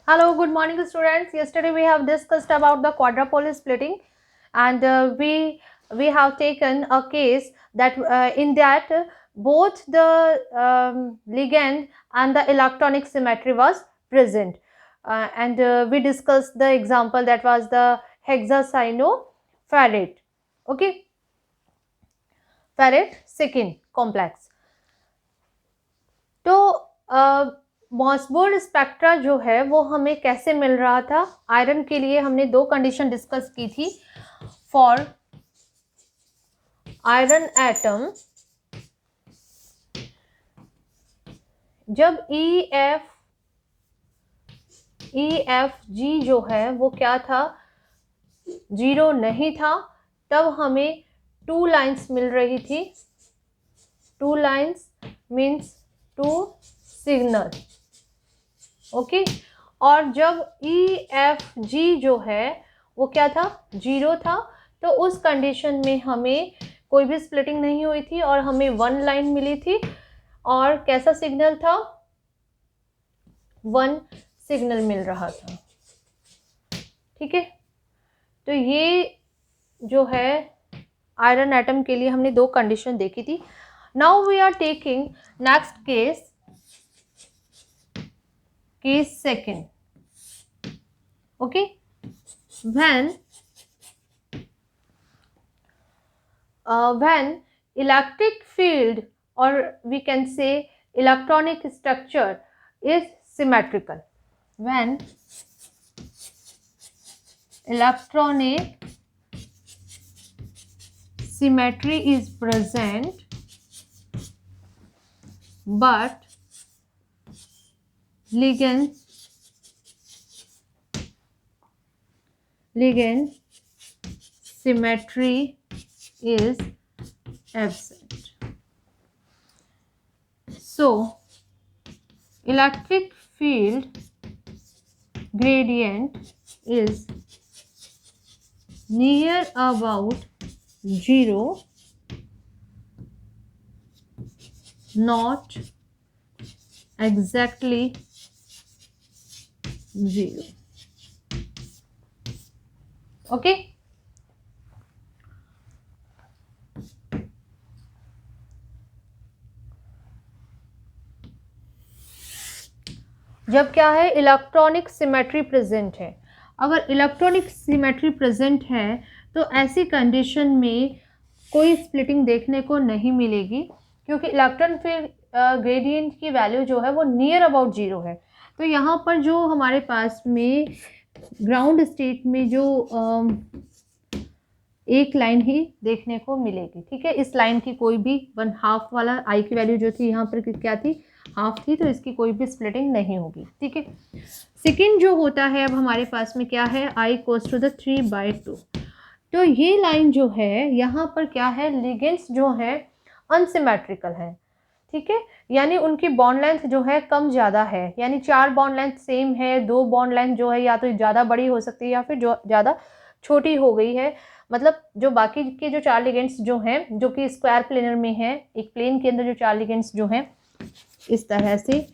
Hello, good morning, students. Yesterday we have discussed about the quadrupole splitting, and we have taken a case that in that both the ligand and the electronic symmetry was present, and we discussed the example that was the hexacyanoferrate. Okay, ferrate second complex. तो मॉसबोर्ड spectra जो है वो हमें कैसे मिल रहा था? Iron के लिए हमने दो कंडीशन डिस्कस की थी. फॉर आयरन एटम, जब EFG जो है वो क्या था, 0 नहीं था, तब हमें 2 लाइन्स मिल रही थी. 2 लाइन्स मीन्स 2 सिग्नल. ओके, और जब EFG जो है वो क्या था, 0 था, तो उस कंडीशन में हमें कोई भी स्प्लिटिंग नहीं हुई थी और हमें 1 लाइन मिली थी. और कैसा सिग्नल था? 1 सिग्नल मिल रहा था. ठीक है, तो ये जो है आयरन एटम के लिए हमने दो कंडीशन देखी थी. Now we are taking next case second. Okay, when electric field, or we can say electronic structure, is symmetrical. When electronic symmetry is present but ligand symmetry is absent. So electric field gradient is near about 0, not exactly 0. Okay, जब क्या है, electronic symmetry present है. अगर electronic symmetry present है तो ऐसी condition में कोई स्प्लिटिंग देखने को नहीं मिलेगी, क्योंकि इलेक्ट्रॉन फील्ड ग्रेडियंट की वैल्यू जो है वो नियर अबाउट 0 है. तो यहाँ पर जो हमारे पास में ग्राउंड स्टेट में जो एक लाइन ही देखने को मिलेगी. ठीक है, इस लाइन की कोई भी 1/2 वाला आई की वैल्यू जो थी यहाँ पर क्या थी, हाफ थी, तो इसकी कोई भी स्प्लिटिंग नहीं होगी. ठीक है, सेकेंड जो होता है, अब हमारे पास में क्या है, I = 3/2. तो ये लाइन जो है यहाँ पर क्या है, लिगेंड्स जो है अनसिमेट्रिकल है. ठीक है, यानी उनकी बॉन्ड लेंथ जो है कम ज़्यादा है, यानी 4 बॉन्ड लेंथ सेम है, 2 बॉन्ड लेंथ जो है या तो ज़्यादा बड़ी हो सकती है या फिर जो ज़्यादा छोटी हो गई है. मतलब जो बाकी के जो 4 लिगेंड्स जो हैं, जो कि स्क्वायर प्लेनर में हैं, एक प्लेन के अंदर जो 4 लिगेंड्स जो हैं, इस तरह से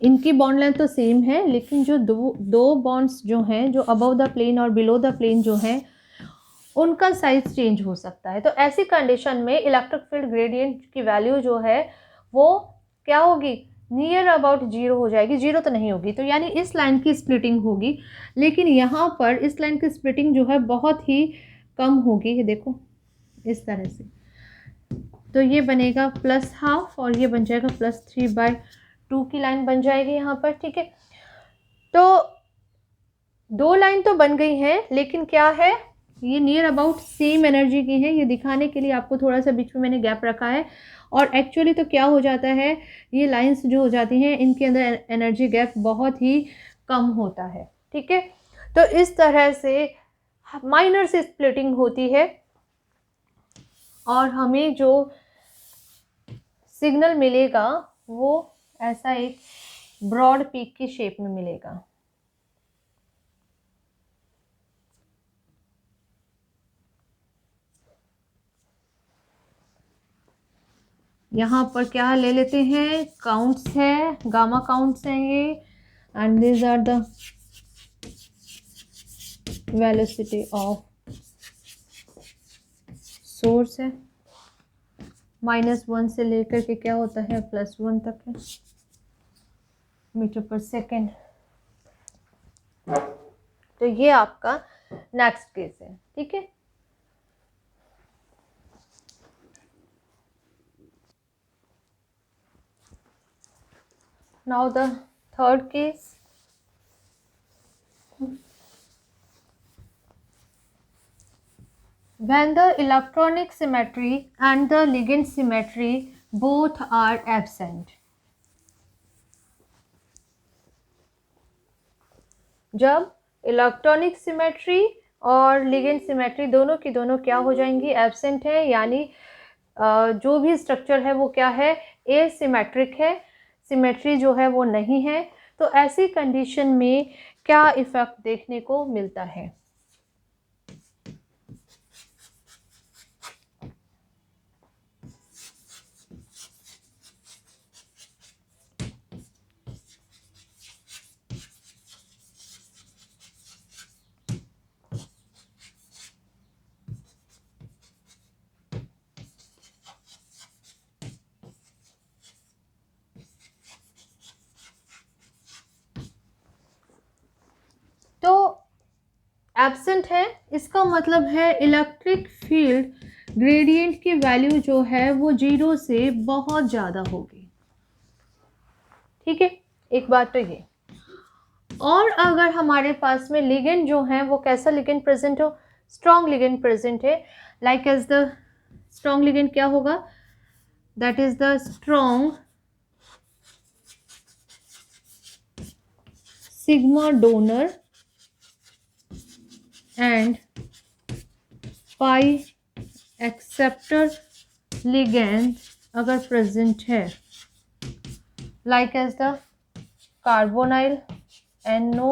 इनकी बॉन्ड लेंथ तो सेम है, लेकिन जो दो बॉन्ड्स जो हैं, जो अबव द प्लेन और बिलो द प्लेन जो हैं, उनका साइज चेंज हो सकता है. तो ऐसी कंडीशन में इलेक्ट्रिक फील्ड ग्रेडियंट की वैल्यू जो है वो क्या होगी, नियर अबाउट 0 हो जाएगी. 0 तो नहीं होगी, तो यानी इस लाइन की स्प्लिटिंग होगी, लेकिन यहाँ पर इस लाइन की स्प्लिटिंग जो है बहुत ही कम होगी. देखो इस तरह से, तो ये बनेगा +½ और ये बन जाएगा +3/2 की लाइन बन जाएगी यहाँ पर. ठीक है, तो 2 लाइन तो बन गई हैं, लेकिन क्या है, ये नियर अबाउट सेम एनर्जी की है. ये दिखाने के लिए आपको थोड़ा सा बीच में मैंने गैप रखा है, और एक्चुअली तो क्या हो जाता है, ये लाइंस जो हो जाती हैं इनके अंदर एनर्जी गैप बहुत ही कम होता है. ठीक है, तो इस तरह से माइनर से स्प्लिटिंग होती है और हमें जो सिग्नल मिलेगा वो ऐसा एक ब्रॉड पीक की शेप में मिलेगा. यहाँ पर क्या ले लेते हैं, काउंट्स है, गामा काउंट्स हैं ये, and these are the velocity of source है, -1 से लेकर के क्या होता है +1 तक है मीटर पर सेकेंड। तो ये आपका नेक्स्ट केस है, ठीक है। Now the third case, when the electronic symmetry and the ligand symmetry both are absent। जब इलेक्ट्रॉनिक सिमेट्री और लिगेंड सिमेट्री दोनों की दोनों क्या हो जाएंगी, एब्सेंट है, यानी जो भी स्ट्रक्चर है वो क्या है, एसिमेट्रिक है, सिमेट्री जो है वो नहीं है। तो ऐसी कंडीशन में क्या इफेक्ट देखने को मिलता है। तो एब्सेंट है, इसका मतलब है इलेक्ट्रिक फील्ड ग्रेडियंट की वैल्यू जो है वो 0 से बहुत ज़्यादा होगी, ठीक है। एक बात तो ये, और अगर हमारे पास में लिगेंड जो है वो कैसा लिगेंड प्रेजेंट हो, स्ट्रॉन्ग लिगेंड प्रेजेंट है, like as the strong ligand क्या होगा, that is the strong sigma donor and pi acceptor ligand अगर प्रेजेंट है, like as the carbonyl NO,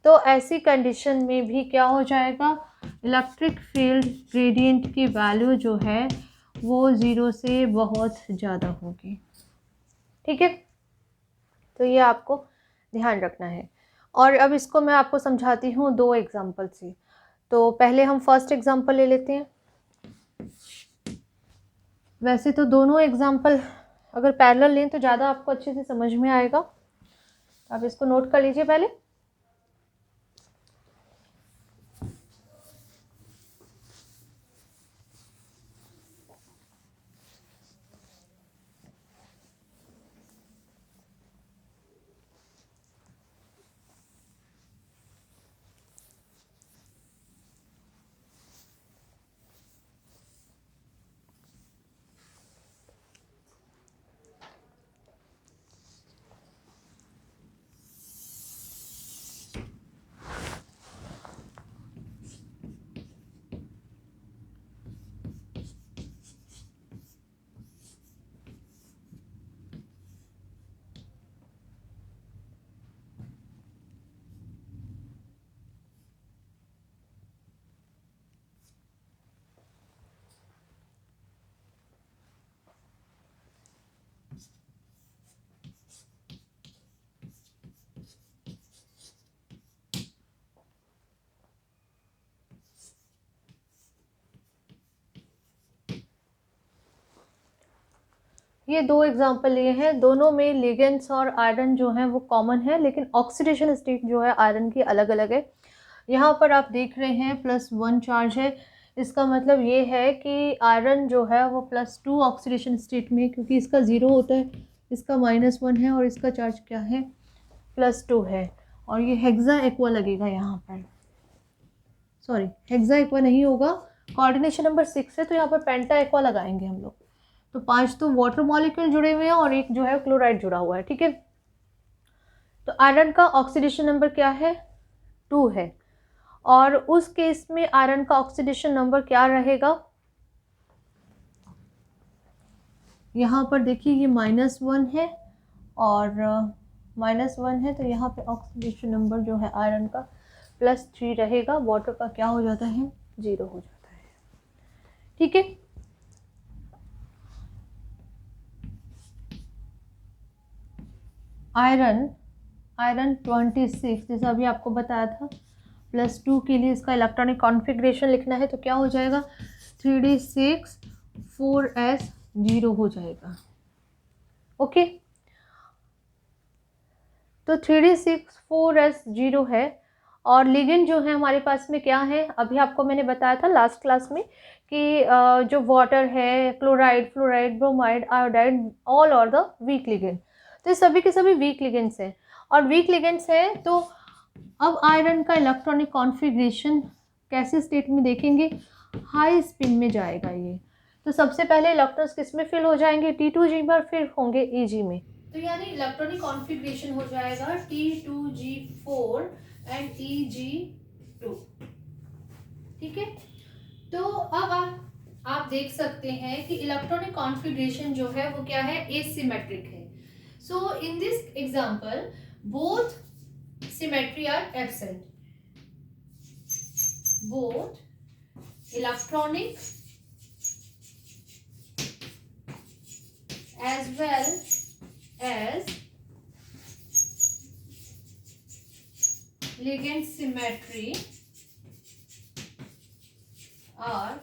तो ऐसी कंडीशन में भी क्या हो जाएगा, इलेक्ट्रिक फील्ड ग्रेडियंट की वैल्यू जो है वो 0 से बहुत ज़्यादा होगी, ठीक है। तो ये आपको ध्यान रखना है। और अब इसको मैं आपको समझाती हूँ 2 एग्जाम्पल से। तो पहले हम फर्स्ट एग्जाम्पल ले लेते हैं। वैसे तो दोनों एग्जाम्पल अगर पैरेलल लें तो ज़्यादा आपको अच्छे से समझ में आएगा, आप इसको नोट कर लीजिए पहले। ये 2 एग्जाम्पल लिए हैं, दोनों में लिगेंड्स और आयरन जो है वो कॉमन है, लेकिन ऑक्सीडेशन स्टेट जो है आयरन की अलग अलग है। यहाँ पर आप देख रहे हैं +1 चार्ज है, इसका मतलब ये है कि आयरन जो है वो +2 ऑक्सीडेशन स्टेट में, क्योंकि इसका 0 होता है, इसका -1 है और इसका चार्ज क्या है +2 है। और ये हेक्सा एक्वा लगेगा यहाँ पर, सॉरी हेक्सा एक्वा नहीं होगा, कोऑर्डिनेशन नंबर 6 है तो यहाँ पर पेंटा एक्वा लगाएंगे हम लोग। तो 5 तो वाटर मॉलिक्यूल जुड़े हुए हैं और एक जो है क्लोराइड जुड़ा हुआ है, ठीक है। तो आयरन का ऑक्सीडेशन नंबर क्या है 2 है, और उस केस में आयरन का ऑक्सीडेशन नंबर क्या रहेगा, यहाँ पर देखिए ये -1 है और -1 है, तो यहाँ पे ऑक्सीडेशन नंबर जो है आयरन का +3 रहेगा, वाटर का क्या हो जाता है 0 हो जाता है, ठीक है। आयरन आयरन 26, जैसा अभी आपको बताया था, +2 के लिए इसका इलेक्ट्रॉनिक कॉन्फ़िगरेशन लिखना है तो क्या हो जाएगा, 3d6 4s0 हो जाएगा। ओके, तो 3d6 4s0 है। और लिगेंड जो है हमारे पास में क्या है, अभी आपको मैंने बताया था लास्ट क्लास में कि जो वाटर है, chloride, fluoride, bromide, iodide, all are the weak ligand. तो ये सभी के सभी वीक लिगेंड्स हैं। और वीक लिगेंड्स हैं तो अब आयरन का इलेक्ट्रॉनिक कॉन्फ़िगरेशन कैसे स्टेट में देखेंगे, हाई स्पिन में जाएगा ये। तो सबसे पहले इलेक्ट्रॉन्स किस में फिल हो जाएंगे, T2G में, और फिर होंगे Eg में। तो यानी इलेक्ट्रॉनिक कॉन्फ़िगरेशन हो जाएगा T2G4 एंड Eg2। ठीक है, तो अब आप देख सकते हैं कि इलेक्ट्रॉनिक कॉन्फ़िगरेशन जो है वो क्या है, एसिमेट्रिक है। So in this example both symmetry are absent. Both electronic as well as ligand symmetry are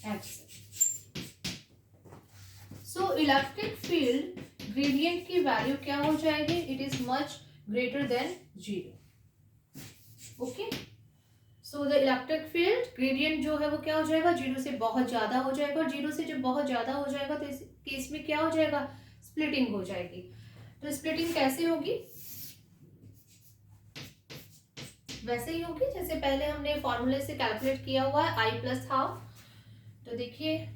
absent. So electric field gradient की वैल्यू क्या हो जाएगी, it is much greater than 0. Okay, so the electric field gradient जो है वो क्या हो जाएगा, 0 से बहुत ज्यादा हो जाएगा। और 0 से जब बहुत ज्यादा हो जाएगा तो इस केस में क्या हो जाएगा, स्प्लिटिंग हो जाएगी। तो स्प्लिटिंग कैसे होगी, वैसे ही होगी जैसे पहले हमने फॉर्मूले से कैलकुलेट किया हुआ है, I+12। तो देखिए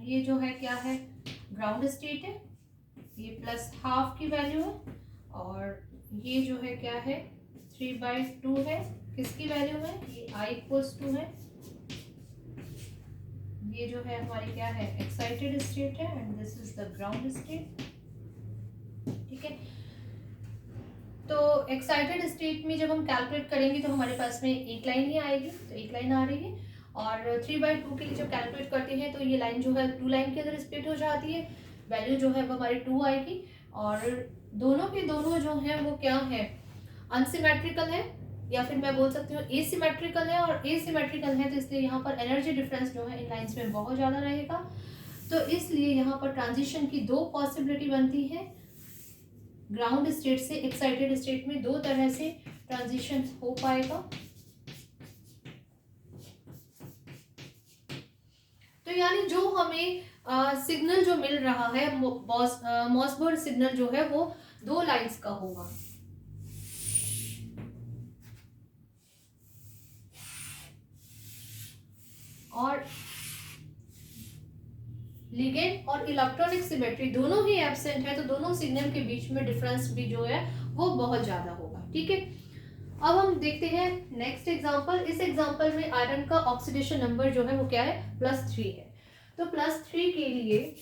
ये जो है क्या है, ग्राउंड स्टेट है, ये +12 की वैल्यू है, और ये जो है क्या है, 3/2 है, किसकी वैल्यू है, ये I=2 है। ये जो है हमारी क्या है, एक्साइटेड स्टेट है, and this is the ground state. ठीक है, तो एक्साइटेड स्टेट में जब हम कैलकुलेट करेंगे तो हमारे पास में एक लाइन ही आएगी, तो एक लाइन आ रही है। और 3/2 के लिए जब कैलकुलेट करते हैं तो ये लाइन जो है 2 लाइन के अंदर स्प्लिट हो जाती है, वैल्यू जो है वो हमारी 2 आएगी। और दोनों के दोनों जो है वो क्या है, अनसिमेट्रिकल है, या फिर मैं बोल सकती हूँ एसिमेट्रिकल है। और एसिमेट्रिकल है तो इसलिए यहाँ पर एनर्जी डिफरेंस जो है इन लाइंस में बहुत ज़्यादा रहेगा। तो इसलिए यहाँ पर ट्रांजिशन की 2 पॉसिबिलिटी बनती है, ग्राउंड स्टेट से एक्साइटेड स्टेट में 2 तरह से ट्रांजिशन हो पाएगा। तो यानी जो हमें सिग्नल जो मिल रहा है, मॉसबर्ग सिग्नल जो है वो 2 लाइंस का होगा। और लिगेंड और इलेक्ट्रॉनिक सिमेट्री दोनों ही एब्सेंट है, तो दोनों सिग्नल के बीच में डिफरेंस भी जो है वो बहुत ज्यादा होगा। ठीक है, अब हम देखते हैं नेक्स्ट एग्जांपल। इस एग्जांपल में आयरन का ऑक्सीडेशन नंबर जो है वो क्या है, +3 है। तो +3 के लिए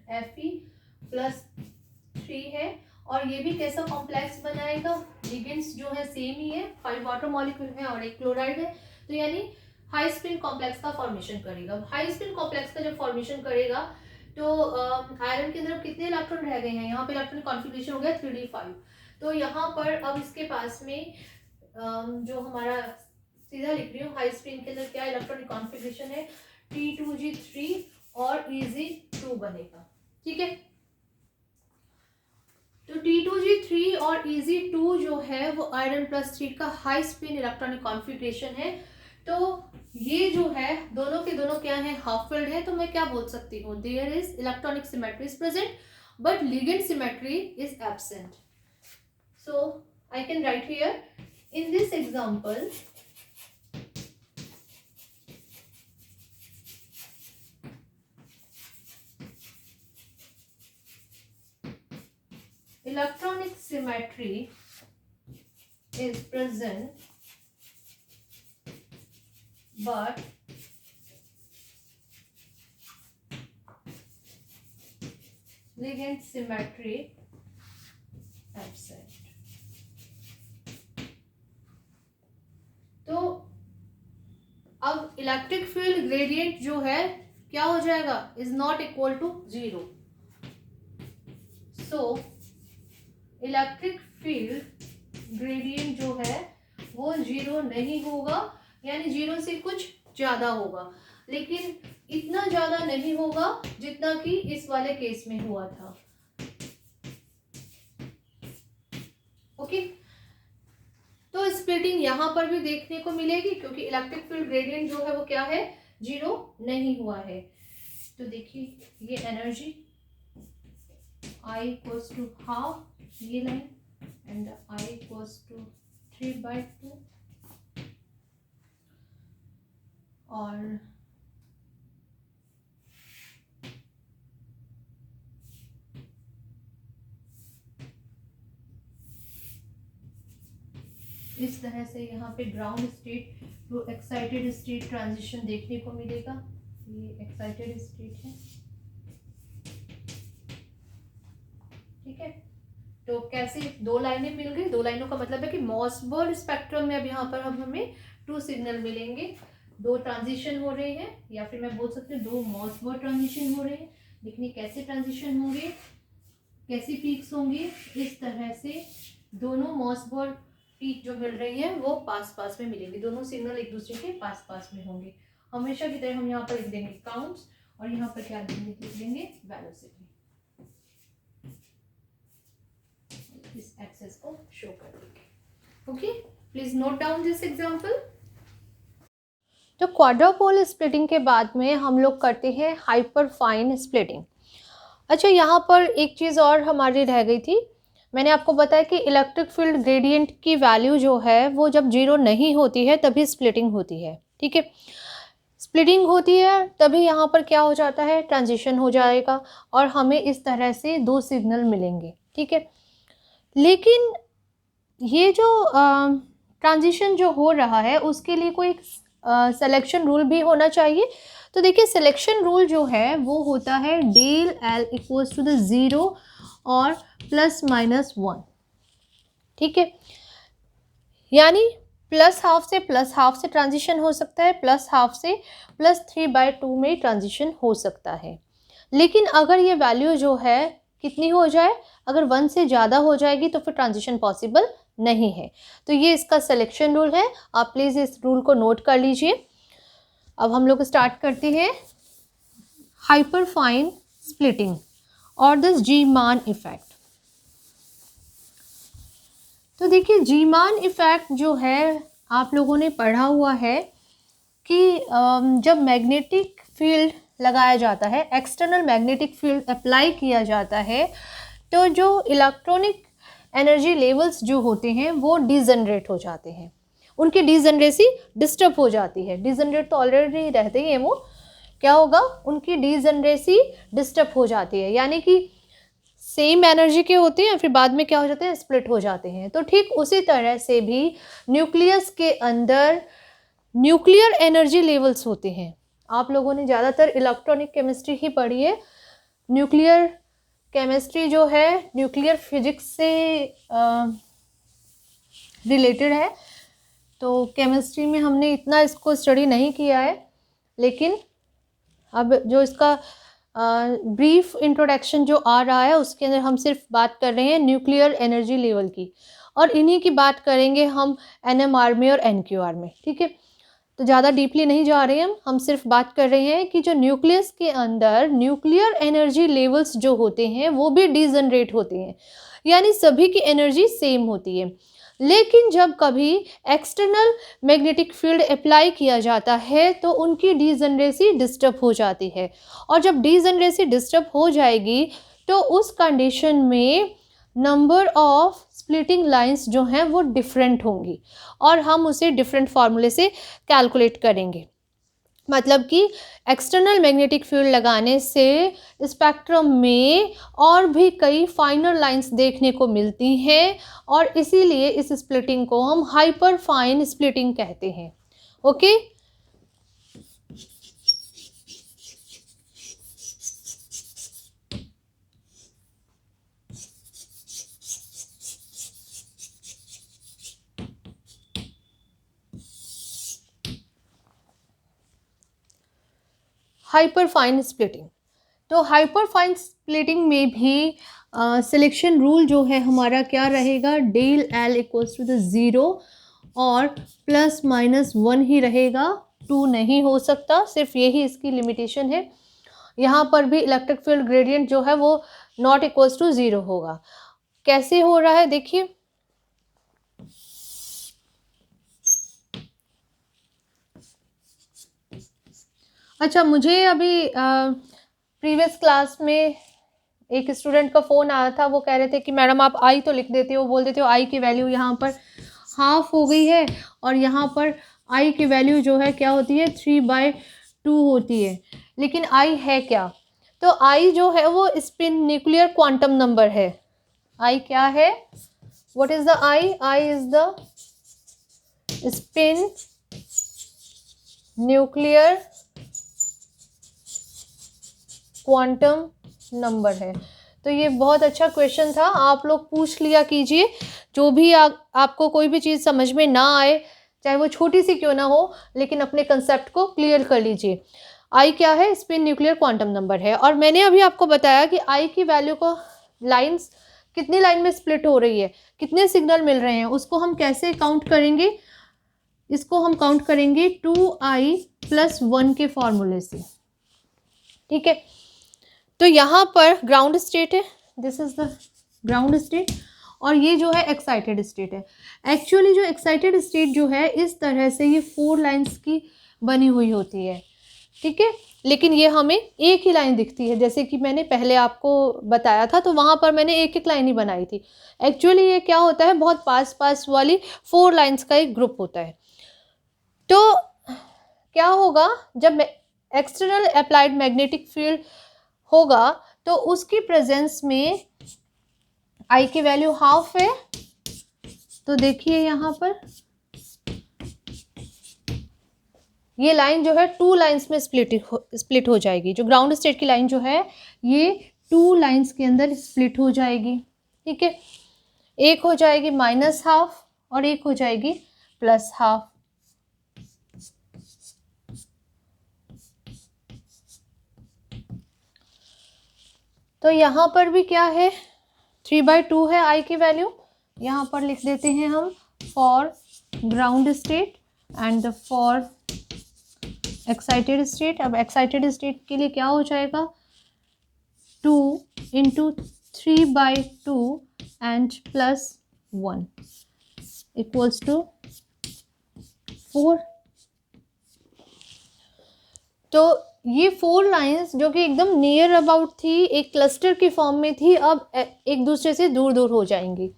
Fe+3 है, और ये भी कैसा कॉम्प्लेक्स बनाएगा, लिगेंड्स जो है सेम ही है, 5 वाटर मॉलिक्यूल है और 1 क्लोराइड है। तो यानी हाई स्पिन कॉम्प्लेक्स का फॉर्मेशन करेगा। हाई स्पिन कॉम्प्लेक्स का जब फॉर्मेशन करेगा तो आयरन के अंदर कितने इलेक्ट्रॉन रह गए हैं, यहाँ पे इलेक्ट्रॉन कॉन्फ़िगरेशन हो गया 3d5। तो यहाँ पर अब इसके पास में जो हमारा सीधा लिख रही हूँ, हाई स्पिन के अंदर क्या इलेक्ट्रॉनिक कॉन्फ़िगरेशन है, T2G3 और Eg2 बनेगा। ठीक है, तो T2G3 और Eg2 जो है वो आयरन +3 का हाई स्पिन इलेक्ट्रॉनिक कॉन्फ़िगरेशन है। तो ये जो है दोनों के दोनों क्या है, हाफ फिल्ड है। तो मैं क्या बोल सकती हूँ, there is electronic symmetry is present but ligand symmetry is absent. So I can write here in this example electronic symmetry is present but ligand symmetry absent। तो अब इलेक्ट्रिक फील्ड ग्रेडियंट जो है क्या हो जाएगा, is not equal to 0। So electric field gradient जो है वो 0 नहीं होगा, यानी 0 से कुछ ज़्यादा होगा, लेकिन इतना ज़्यादा नहीं होगा जितना कि इस वाले केस में हुआ था। ओके, तो स्प्लिटिंग यहाँ पर भी देखने को मिलेगी क्योंकि इलेक्ट्रिक फील्ड ग्रेडियंट जो है वो क्या है, 0 नहीं हुआ है। तो देखिए ये energy I equals to half ये line and I equals to 3/2 और इस तरह से यहाँ पे ground state to excited state transition देखने को मिलेगा। ये एक्साइटेड स्टेट है, ठीक है। तो कैसे दो लाइनें मिल गई, दो लाइनों का मतलब है कि मॉसबर्ग स्पेक्ट्रम में अब यहाँ पर हमें 2 सिग्नल मिलेंगे, 2 ट्रांजिशन हो रहे हैं, या फिर मैं बोल सकती हूँ 2 मॉसबर्ग ट्रांजिशन हो रहे हैं। देखिए कैसे ट्रांजिशन होंगे, कैसी पीक्स होंगी, इस तरह से दोनों मॉसबर्ग पीक जो मिल रही है वो पास पास में मिलेंगी, दोनों सिग्नल एक दूसरे के पास पास में होंगे। हमेशा की तरह हम यहाँ पर लिख देंगे काउंट्स और यहाँ पर क्या लिख देंगे, वेलोसिटी। इस एक्सेस को शो कर देंगे। Okay, please note down this example. तो क्वाड्रापोल स्प्लिटिंग के बाद में हम लोग करते हैं हाइपरफाइन स्प्लिटिंग। अच्छा, यहाँ पर एक चीज़ और हमारी रह गई थी, मैंने आपको बताया कि इलेक्ट्रिक फील्ड ग्रेडियंट की वैल्यू जो है वो जब 0 नहीं होती है तभी स्प्लिटिंग होती है, ठीक है। स्प्लिटिंग होती है तभी यहाँ पर क्या हो जाता है, ट्रांजिशन हो जाएगा और हमें इस तरह से 2 सिग्नल मिलेंगे, ठीक है। लेकिन ये जो ट्रांजिशन जो हो रहा है उसके लिए कोई सिलेक्शन रूल भी होना चाहिए। तो देखिए सिलेक्शन रूल जो है वो होता है del L equals to the 0 और ±1, ठीक है। यानी +½ से +½ से ट्रांजिशन हो सकता है, +½ से +3/2 में ट्रांजिशन हो सकता है। लेकिन अगर ये वैल्यू जो है कितनी हो जाए, अगर 1 से ज़्यादा हो जाएगी तो फिर ट्रांजिशन पॉसिबल नहीं है। तो ये इसका सिलेक्शन रूल है, आप प्लीज़ इस रूल को नोट कर लीजिए। अब हम लोग स्टार्ट करते हैं हाइपरफाइन स्प्लिटिंग और दिस जीमान इफेक्ट। तो देखिए जीमान इफेक्ट जो है आप लोगों ने पढ़ा हुआ है कि जब मैग्नेटिक फील्ड लगाया जाता है, एक्सटर्नल मैग्नेटिक फील्ड अप्लाई किया जाता है, तो जो इलेक्ट्रॉनिक एनर्जी लेवल्स जो होते हैं वो डिजनरेट हो जाते हैं, उनकी डिजनरेसी डिस्टर्ब हो जाती है। डिजनरेट तो ऑलरेडी रहते ही हैं, वो क्या होगा, उनकी डिजनरेसी डिस्टर्ब हो जाती है, यानी कि सेम एनर्जी के होते हैं फिर बाद में क्या हो जाते हैं, स्प्लिट हो जाते हैं। तो ठीक उसी तरह से भी न्यूक्लियस के अंदर न्यूक्लियर एनर्जी लेवल्स होते हैं। आप लोगों ने ज़्यादातर इलेक्ट्रॉनिक केमिस्ट्री ही पढ़ी है। न्यूक्लियर केमिस्ट्री जो है न्यूक्लियर फिजिक्स से रिलेटेड है, तो केमिस्ट्री में हमने इतना इसको स्टडी नहीं किया है, लेकिन अब जो इसका ब्रीफ इंट्रोडक्शन जो आ रहा है उसके अंदर हम सिर्फ बात कर रहे हैं न्यूक्लियर एनर्जी लेवल की, और इन्हीं की बात करेंगे हम NMR में और NQR में, ठीक है। तो ज़्यादा डीपली नहीं जा रहे हैं हम सिर्फ बात कर रहे हैं कि जो न्यूक्लियस के अंदर न्यूक्लियर एनर्जी लेवल्स जो होते हैं वो भी डिजनरेट होते हैं, यानी सभी की एनर्जी सेम होती है। लेकिन जब कभी एक्सटर्नल मैग्नेटिक फील्ड अप्लाई किया जाता है तो उनकी डिजनरेसी डिस्टर्ब हो जाती है, और जब डिजनरेसी डिस्टर्ब हो जाएगी तो उस कंडीशन में नंबर ऑफ स्प्लिटिंग लाइंस जो हैं वो डिफरेंट होंगी, और हम उसे डिफरेंट फार्मूले से कैलकुलेट करेंगे। मतलब कि एक्सटर्नल मैग्नेटिक फील्ड लगाने से स्पेक्ट्रम में और भी कई फाइनर लाइंस देखने को मिलती हैं, और इसीलिए इस स्प्लिटिंग को हम हाइपर फाइन स्प्लिटिंग कहते हैं। Okay, hyperfine splitting. तो हाइपर फाइन स्प्लिटिंग में भी सिलेक्शन रूल जो है हमारा क्या रहेगा, del L equals to the 0 और प्लस माइनस 1 ही रहेगा, 2 नहीं हो सकता, सिर्फ यही इसकी लिमिटेशन है। यहाँ पर भी इलेक्ट्रिक फील्ड ग्रेडियंट जो है वो नॉट इक्वल्स टू 0 होगा। कैसे हो रहा है देखिए, अच्छा मुझे अभी प्रीवियस क्लास में एक स्टूडेंट का फ़ोन आया था, वो कह रहे थे कि मैडम आप आई तो लिख देते हो, बोल देते हो आई की वैल्यू यहाँ पर हाफ हो गई है और यहाँ पर आई की वैल्यू जो है क्या होती है 3/2 होती है, लेकिन आई है क्या, तो आई जो है वो स्पिन न्यूक्लियर क्वांटम नंबर है। आई क्या है, what is the I, I is the spin nuclear quantum number है। तो ये बहुत अच्छा क्वेश्चन था, आप लोग पूछ लिया कीजिए, जो भी आपको कोई भी चीज़ समझ में ना आए, चाहे वो छोटी सी क्यों ना हो, लेकिन अपने कंसेप्ट को क्लियर कर लीजिए। आई क्या है, स्पिन न्यूक्लियर क्वांटम नंबर है। और मैंने अभी आपको बताया कि आई की वैल्यू को लाइंस कितनी लाइन में स्प्लिट हो रही है, कितने सिग्नल मिल रहे हैं, उसको हम कैसे काउंट करेंगे, इसको हम काउंट करेंगे 2i + 1 के फॉर्मूले से, ठीक है। तो यहाँ पर ग्राउंड स्टेट है, this is the ground state, और ये जो है एक्साइटेड स्टेट है। एक्चुअली जो एक्साइटेड स्टेट जो है इस तरह से ये 4 लाइंस की बनी हुई होती है, ठीक है, लेकिन ये हमें एक ही लाइन दिखती है, जैसे कि मैंने पहले आपको बताया था, तो वहाँ पर मैंने एक एक लाइन ही बनाई थी। एक्चुअली ये क्या होता है, बहुत पास पास वाली 4 लाइंस का एक ग्रुप होता है। तो क्या होगा, जब एक्सटर्नल अप्लाइड मैग्नेटिक फील्ड होगा तो उसकी प्रेजेंस में आई की वैल्यू हाफ है। तो देखिए यहाँ पर ये लाइन जो है 2 लाइंस में स्प्लिट हो जाएगी। जो ग्राउंड स्टेट की लाइन जो है ये 2 लाइंस के अंदर स्प्लिट हो जाएगी, ठीक है। एक हो जाएगी -½ और एक हो जाएगी +½ तो यहाँ पर भी क्या है, 3/2 है आई की वैल्यू। यहाँ पर लिख देते हैं हम for ground state and for excited state. अब एक्साइटेड स्टेट के लिए क्या हो जाएगा, 2 × 3/2 एंड +1 इक्वल्स टू 4। तो ये 4 लाइंस जो कि एकदम नियर अबाउट थी, एक क्लस्टर की फॉर्म में थी, अब एक दूसरे से दूर दूर हो जाएंगी।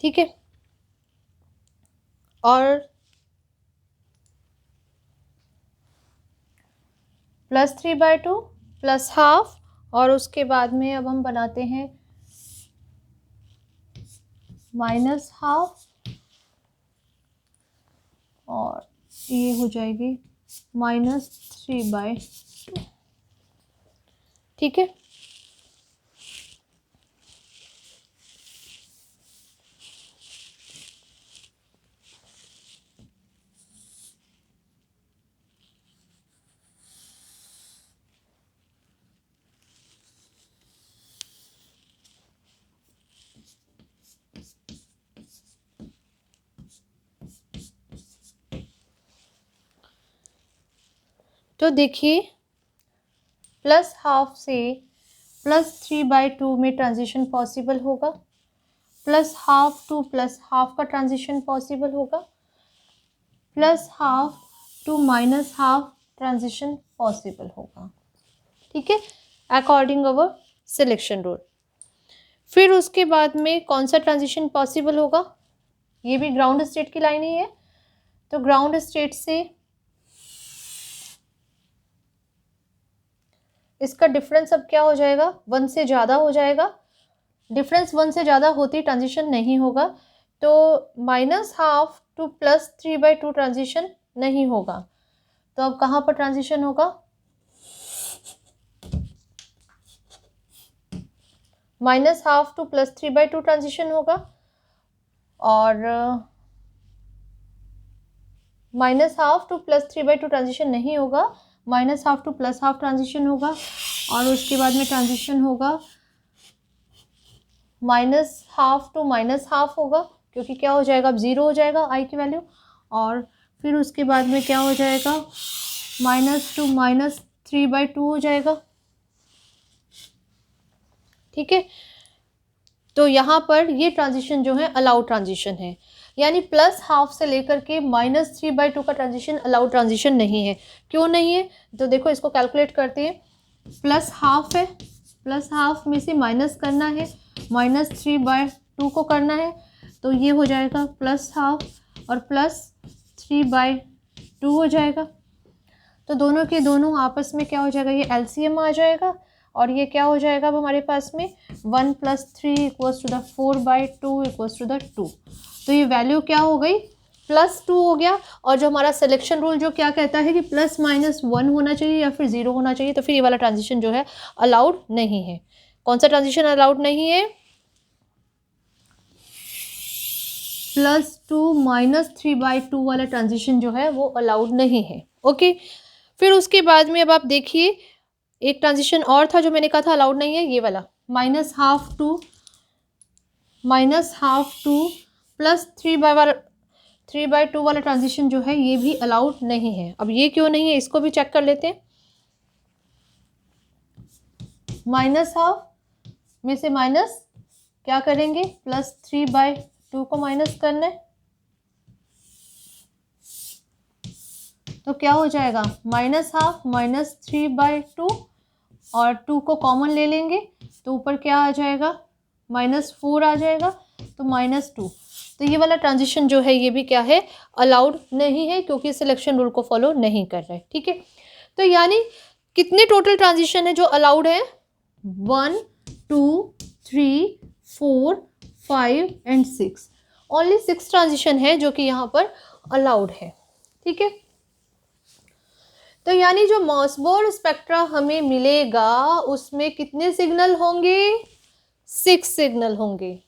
ठीक है, और +3/2 +½ और उसके बाद में अब हम बनाते हैं -½ और ये हो जाएगी -3/2, ठीक है। तो देखिए +½ से +3/2 में ट्रांजिशन पॉसिबल होगा, +½ to +½ का ट्रांजिशन पॉसिबल होगा, +½ to -½ ट्रांजिशन पॉसिबल होगा, ठीक है, अकॉर्डिंग अवर सिलेक्शन रूल। फिर उसके बाद में कौन सा ट्रांजिशन पॉसिबल होगा, ये भी ग्राउंड स्टेट की लाइन ही है, तो ग्राउंड स्टेट से इसका डिफरेंस अब क्या हो जाएगा, 1 से ज़्यादा हो जाएगा। डिफरेंस 1 से ज़्यादा होती ट्रांजिशन नहीं होगा, तो -12 टू +3/2 ट्रांजिशन नहीं होगा। तो अब कहाँ पर ट्रांजिशन होगा, -12 टू +3/2 ट्रांजिशन होगा, और -12 टू +3/2 ट्रांजिशन नहीं होगा, -12 टू +12 ट्रांजिशन होगा, और उसके बाद में ट्रांजिशन होगा -12 टू -12 होगा, क्योंकि क्या हो जाएगा, अब 0 हो जाएगा i की वैल्यू, और फिर उसके बाद में क्या हो जाएगा, -2 टू -3/2 हो जाएगा। ठीक है, तो यहाँ पर ये ट्रांजिशन जो है अलाउड ट्रांजिशन है, यानी +12 से लेकर के -3/2 का ट्रांजिशन अलाउड ट्रांजिशन नहीं है। क्यों नहीं है, तो देखो इसको कैलकुलेट करते हैं। +12 है, +12 में से माइनस करना है, -3/2 को करना है, तो ये हो जाएगा +12 और +3/2 हो जाएगा। तो दोनों के दोनों आपस में क्या हो जाएगा, ये एलसीएम आ जाएगा, और ये क्या हो जाएगा अब हमारे पास में 1 + 3 = 4/2 = 2। तो ये वैल्यू क्या हो गई, +2 हो गया। और जो हमारा सिलेक्शन रूल जो क्या कहता है कि +-1 होना चाहिए या फिर 0 होना चाहिए, तो फिर ये वाला ट्रांजिशन जो है अलाउड नहीं है। कौन सा ट्रांजिशन अलाउड नहीं है, +2 -3/2 वाला ट्रांजिशन जो है वो अलाउड नहीं है। ओके, फिर उसके बाद में अब आप देखिए एक ट्रांजिशन और था जो मैंने कहा था अलाउड नहीं है, ये वाला -12 टू +3/2 वाला ट्रांजिशन जो है ये भी अलाउड नहीं है। अब ये क्यों नहीं है, इसको भी चेक कर लेते हैं। -12 में से माइनस क्या करेंगे, +3/2 को माइनस करना है, तो क्या हो जाएगा, -12 -3/2, और 2 को कॉमन ले लेंगे तो ऊपर क्या आ जाएगा, -4 आ जाएगा, तो -2। तो ये वाला ट्रांजिशन जो है ये भी क्या है, अलाउड नहीं है, क्योंकि सिलेक्शन रूल को फॉलो नहीं कर रहे। ठीक है, तो यानी कितने टोटल ट्रांजिशन है जो अलाउड है, 1 2 3 4 5 एंड 6। ओनली 6 ट्रांजिशन है जो कि यहाँ पर अलाउड है। ठीक है, तो यानी जो मॉसबोर स्पेक्ट्रा हमें मिलेगा उसमें कितने सिग्नल होंगे, 6 सिग्नल होंगे।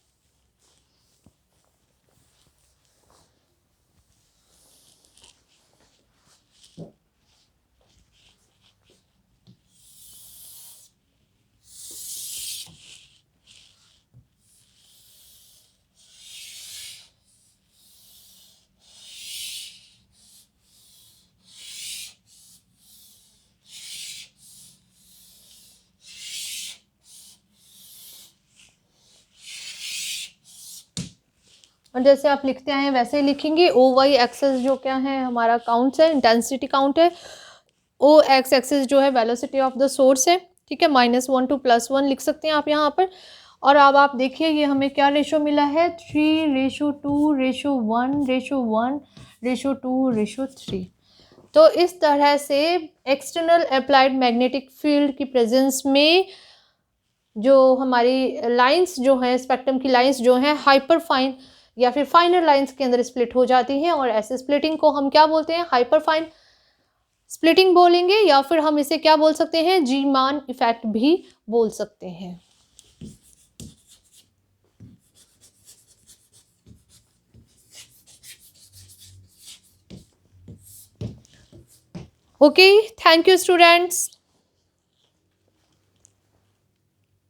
और जैसे आप लिखते आए हैं वैसे ही लिखेंगे। OY एक्सेस जो क्या है हमारा काउंट्स है, इंटेंसिटी काउंट है। OX एक्सेस जो है वेलोसिटी ऑफ द सोर्स है। ठीक है, -1 टू +1 लिख सकते हैं आप यहाँ पर। और अब आप देखिए ये हमें क्या रेशो मिला है, 3:2:1:1:2:3। तो इस तरह से एक्सटर्नल अप्लाइड मैग्नेटिक फील्ड की प्रेजेंस में जो हमारी लाइंस जो हैं, स्पेक्ट्रम की लाइंस जो हैं हाइपर फाइन या फिर फाइनर लाइंस के अंदर स्प्लिट हो जाती हैं, और ऐसे स्प्लिटिंग को हम क्या बोलते हैं, हाइपर फाइन स्प्लिटिंग बोलेंगे, या फिर हम इसे क्या बोल सकते हैं, जीमान इफेक्ट भी बोल सकते हैं। Okay, thank you students.